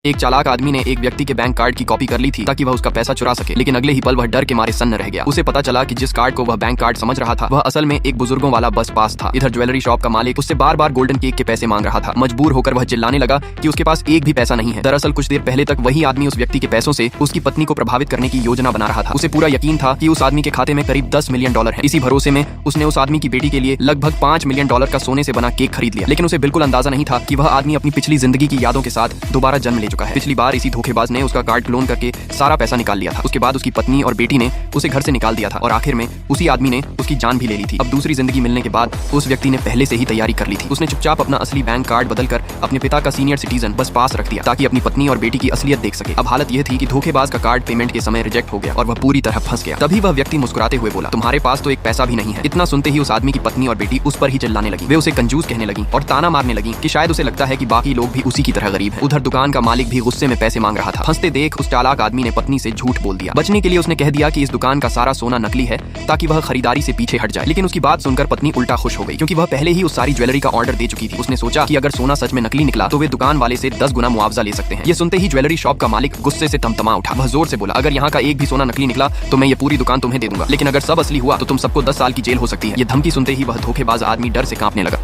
एक चालाक आदमी ने एक व्यक्ति के बैंक कार्ड की कॉपी कर ली थी ताकि वह उसका पैसा चुरा सके, लेकिन अगले ही पल वह डर के मारे सन्न रह गया। उसे पता चला कि जिस कार्ड को वह बैंक कार्ड समझ रहा था वह असल में एक बुजुर्गों वाला बस पास था। इधर ज्वेलरी शॉप का मालिक उससे बार बार गोल्डन केक के पैसे मांग रहा था। मजबूर होकर वह चिल्लाने लगा कि उसके पास एक भी पैसा नहीं है। दरअसल कुछ देर पहले तक वही आदमी उस व्यक्ति के पैसों से उसकी पत्नी को प्रभावित करने की योजना बना रहा था। उसे पूरा यकीन था कि उस आदमी के खाते में करीब $10 मिलियन है। इसी भरोसे में उसने उस आदमी की बेटी के लिए लगभग $5 मिलियन का सोने से बना केक खरीद लिया। लेकिन उसे बिल्कुल अंदाजा नहीं था कि वह आदमी अपनी पिछली जिंदगी की यादों के साथ दोबारा जन्म ले चुका है। पिछली बार इसी धोखेबाज ने उसका कार्ड क्लोन करके सारा पैसा निकाल लिया था। उसके बाद उसकी पत्नी और बेटी ने उसे घर से निकाल दिया था और आखिर में उसी आदमी ने उसकी जान भी ले ली थी। अब दूसरी जिंदगी मिलने के बाद उस व्यक्ति ने पहले से ही तैयारी कर ली थी। उसने चुपचाप अपना असली बैंक कार्ड बदलकर अपने पिता का सीनियर सिटीजन बस पास रख दिया ताकि अपनी पत्नी और बेटी की असलियत देख सके। अब हालत यह थी कि धोखेबाज का कार्ड पेमेंट के समय रिजेक्ट हो गया और वह पूरी तरह फंस गया। तभी वह व्यक्ति मुस्कुराते हुए बोला, तुम्हारे पास तो एक पैसा भी नहीं है। इतना सुनते ही उस आदमी की पत्नी और बेटी उस पर ही चिल्लाने लगी। वे उसे कंजूस कहने लगी और ताना मारने लगी कि शायद उसे लगता है कि बाकी लोग भी उसी की तरह गरीब हैं। उधर दुकान का मालिक भी गुस्से में पैसे मांग रहा था। फंसते देख उस चालाक आदमी ने पत्नी से झूठ बोल दिया। बचने के लिए उसने कह दिया कि इस दुकान का सारा सोना नकली है ताकि वह खरीदारी से पीछे हट जाए। लेकिन उसकी बात सुनकर पत्नी उल्टा खुश हो गई क्योंकि वह पहले ही उस सारी ज्वेलरी का ऑर्डर दे चुकी थी। उसने सोचा कि अगर सोना सच में नकली निकला तो वे दुकान वाले से 10 गुना मुआवजा ले सकते हैं। ये सुनते ही ज्वेलरी शॉप का मालिक गुस्से से तमतमा उठा। वह जोर से बोला, अगर यहाँ का एक भी सोना नकली निकला तो मैं ये पूरी दुकान तुम्हें दे दूंगा, लेकिन अगर सब असली हुआ तो तुम सबको 10 साल की जेल हो सकती है। ये धमकी सुनते ही वह धोखेबाज आदमी डर से कांपने लगा।